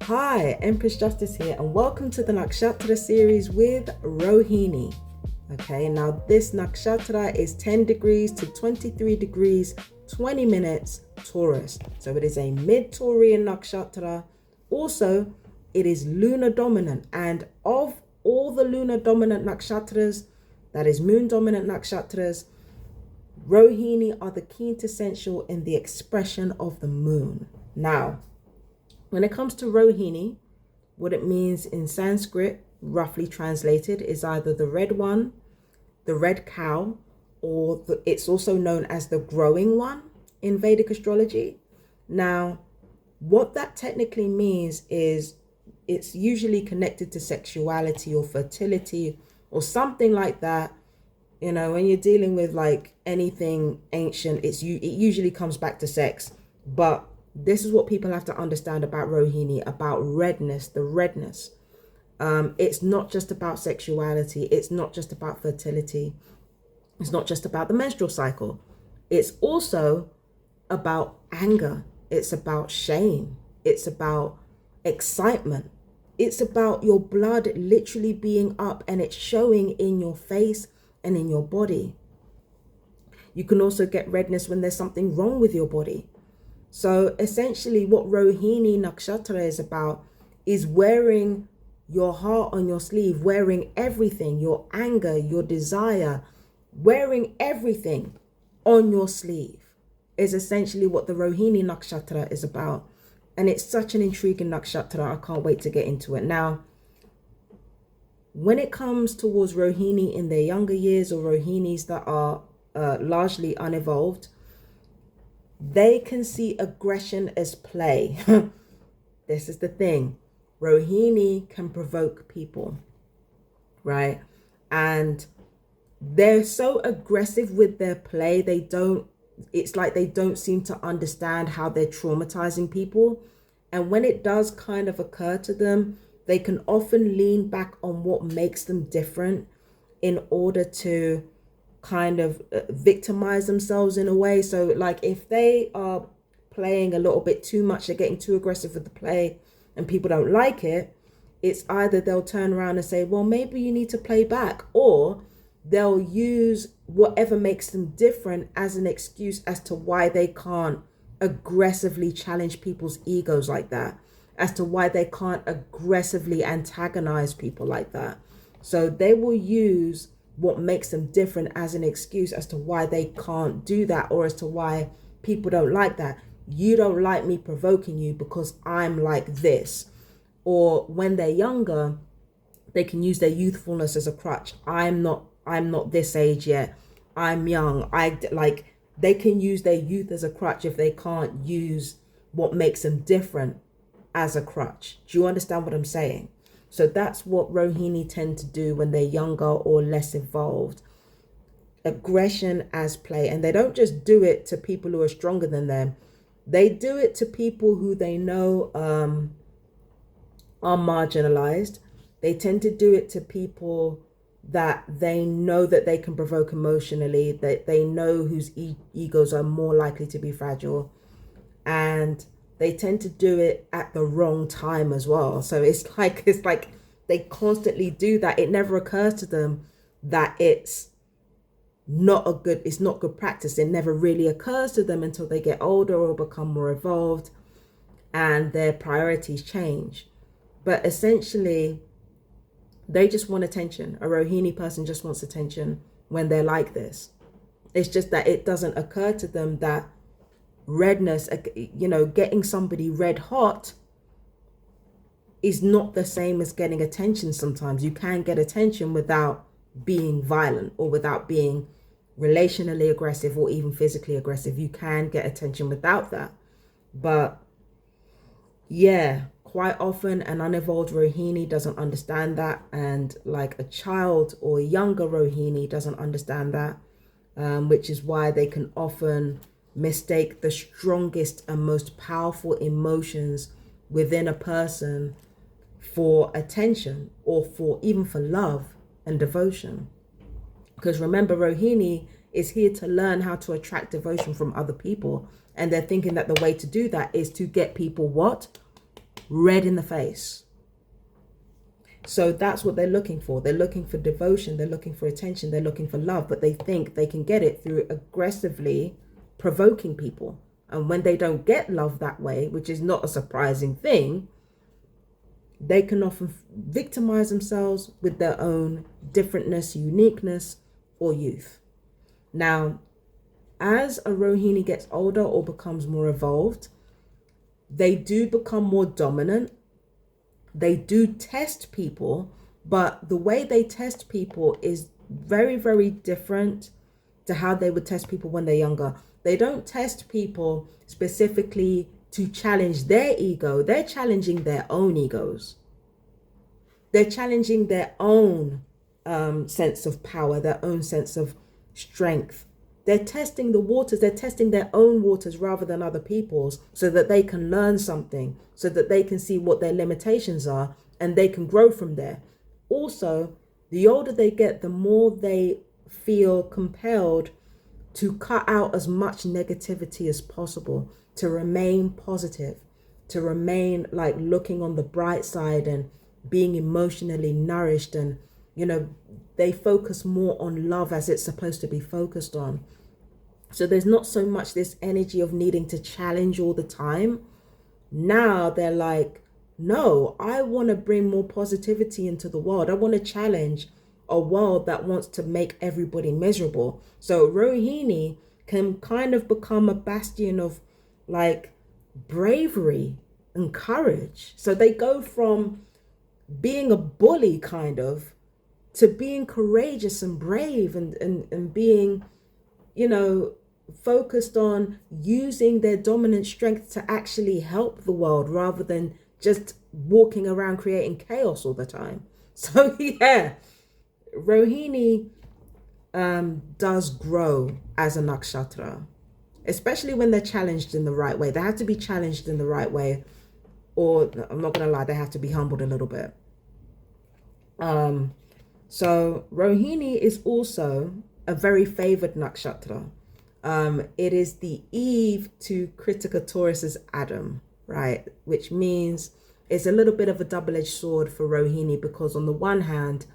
Hi, Empress Justice here, and welcome to the Nakshatra series with Rohini. Okay, now this Nakshatra is 10 degrees to 23 degrees, 20 minutes Taurus. So it is a mid-Taurian Nakshatra. Also, it is lunar dominant, and of all the lunar dominant Nakshatras, that is moon dominant Nakshatras, Rohini are the quintessential in the expression of the moon. Now, when it comes to Rohini, what it means in Sanskrit, roughly translated, is either the red one, the red cow, or it's also known as the growing one in Vedic astrology. Now, what that technically means is it's usually connected to sexuality or fertility or something like that. You know, when you're dealing with like anything ancient, it usually comes back to sex. But this is what people have to understand about Rohini, about redness, the redness. It's not just about sexuality. It's not just about fertility. It's not just about the menstrual cycle. It's also about anger. It's about shame. It's about excitement. It's about your blood literally being up and it's showing in your face and in your body. You can also get redness when there's something wrong with your body. So essentially what Rohini Nakshatra is about is wearing your heart on your sleeve, wearing everything, your anger, your desire, wearing everything on your sleeve is essentially what the Rohini Nakshatra is about. And it's such an intriguing Nakshatra. I can't wait to get into it. Now, when it comes towards Rohini in their younger years or Rohinis that are largely unevolved, they can see aggression as play. This is the thing. Rohini can provoke people, right? And they're so aggressive with their play. It's like they don't seem to understand how they're traumatizing people. And when it does kind of occur to them, they can often lean back on what makes them different in order to kind of victimize themselves in a way. So like if they are playing a little bit too much, they're getting too aggressive with the play and people don't like it, it's either they'll turn around and say, well, maybe you need to play back, or they'll use whatever makes them different as an excuse as to why they can't aggressively challenge people's egos like that, as to why they can't aggressively antagonize people like that. So they will use what makes them different as an excuse as to why they can't do that, or as to why people don't like that. You don't like me provoking you because I'm like this. Or when they're younger, they can use their youthfulness as a crutch. I'm not this age yet. I'm young. They can use their youth as a crutch if they can't use what makes them different as a crutch. Do you understand what I'm saying? So that's what Rohini tend to do when they're younger or less evolved. Aggression as play. And they don't just do it to people who are stronger than them. They do it to people who they know are marginalized. They tend to do it to people that they know that they can provoke emotionally, that they know whose egos are more likely to be fragile. And they tend to do it at the wrong time as well. So it's like they constantly do that. It never occurs to them that it's not good practice. It never really occurs to them until they get older or become more evolved and their priorities change. But essentially, they just want attention. A Rohini person just wants attention when they're like this. It's just that it doesn't occur to them that redness, getting somebody red hot is not the same as getting attention. Sometimes you can get attention without being violent or without being relationally aggressive or even physically aggressive. You can get attention without that. But yeah, quite often an unevolved Rohini doesn't understand that, and like a child or younger Rohini doesn't understand that, which is why they can often mistake the strongest and most powerful emotions within a person for attention or even for love and devotion. Because remember, Rohini is here to learn how to attract devotion from other people, and they're thinking that the way to do that is to get people what? red in the face. So that's what they're looking for. They're looking for devotion. They're looking for attention. They're looking for love, but they think they can get it through aggressively provoking people. And when they don't get love that way, which is not a surprising thing, they can often victimize themselves with their own differentness, uniqueness, or youth. Now, as a Rohini gets older or becomes more evolved, they do become more dominant. They do test people, but the way they test people is very, very different to how they would test people when they're younger. They don't test people specifically to challenge their ego. They're challenging their own egos. They're challenging their own sense of power, their own sense of strength. They're testing the waters. They're testing their own waters rather than other people's, so that they can learn something, so that they can see what their limitations are and they can grow from there. Also, the older they get, the more they feel compelled to cut out as much negativity as possible, to remain positive, to remain like looking on the bright side and being emotionally nourished. And, you know, they focus more on love as it's supposed to be focused on. So there's not so much this energy of needing to challenge all the time. Now they're like, no, I want to bring more positivity into the world. I want to challenge a world that wants to make everybody miserable. So Rohini can kind of become a bastion of like bravery and courage. So they go from being a bully kind of to being courageous and brave and being, you know, focused on using their dominant strength to actually help the world rather than just walking around creating chaos all the time. So yeah, Rohini does grow as a nakshatra, especially when they're challenged in the right way. They have to be challenged in the right way, or I'm not gonna lie, they have to be humbled a little bit. So Rohini is also a very favored nakshatra. It is the Eve to Kritika Taurus's Adam, right? Which means it's a little bit of a double-edged sword for Rohini, because on the one hand,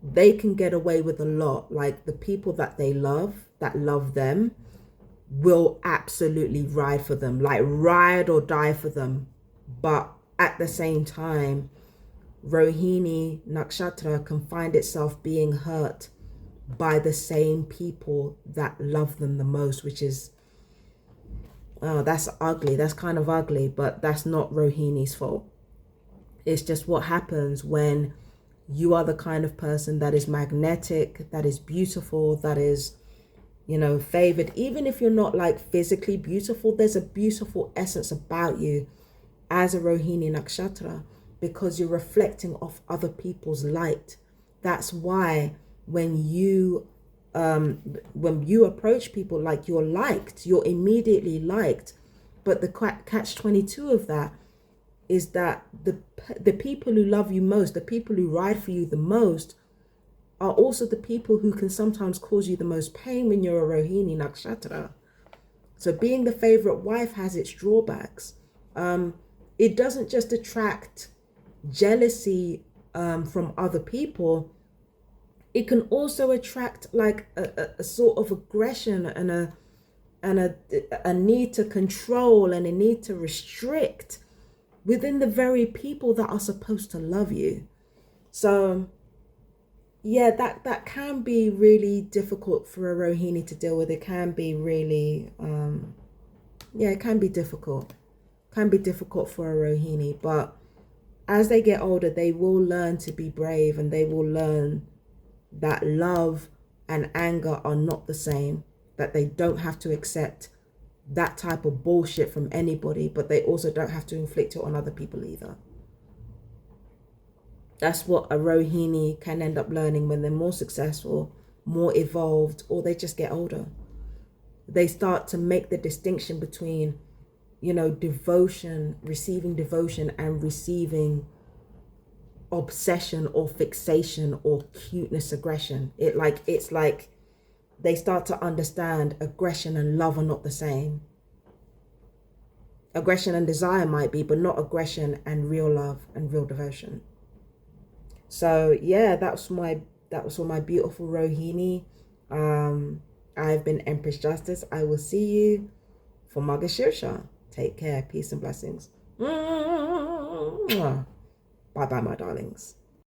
they can get away with a lot. Like the people that they love, that love them, will absolutely ride for them, like ride or die for them. But at the same time, Rohini Nakshatra can find itself being hurt by the same people that love them the most, which is, oh, that's ugly. That's kind of ugly, but that's not Rohini's fault. It's just what happens when you are the kind of person that is magnetic, that is beautiful, that is, you know, favored. Even if you're not like physically beautiful, there's a beautiful essence about you as a Rohini Nakshatra, because you're reflecting off other people's light. That's why when you approach people, like, you're liked, you're immediately liked. But the catch-22 of that is that the people who love you most, the people who ride for you the most, are also the people who can sometimes cause you the most pain when you're a Rohini Nakshatra. So being the favorite wife has its drawbacks. It doesn't just attract jealousy from other people. It can also attract like a sort of aggression and a need to control and a need to restrict within the very people that are supposed to love you. So yeah, that can be really difficult for a Rohini to deal with. It can be really it can be difficult. Can be difficult for a Rohini, but as they get older, they will learn to be brave, and they will learn that love and anger are not the same, that they don't have to accept that type of bullshit from anybody, but they also don't have to inflict it on other people either. That's what a Rohini can end up learning when they're more successful, more evolved, or they just get older. They start to make the distinction between, you know, devotion, receiving devotion, and receiving obsession or fixation or cuteness aggression. It's like they start to understand aggression and love are not the same. Aggression and desire might be, but not aggression and real love and real devotion. So yeah, that was for my beautiful Rohini. I've been Empress Justice. I will see you for Magashirsha. Take care. Peace and blessings. Bye bye, my darlings.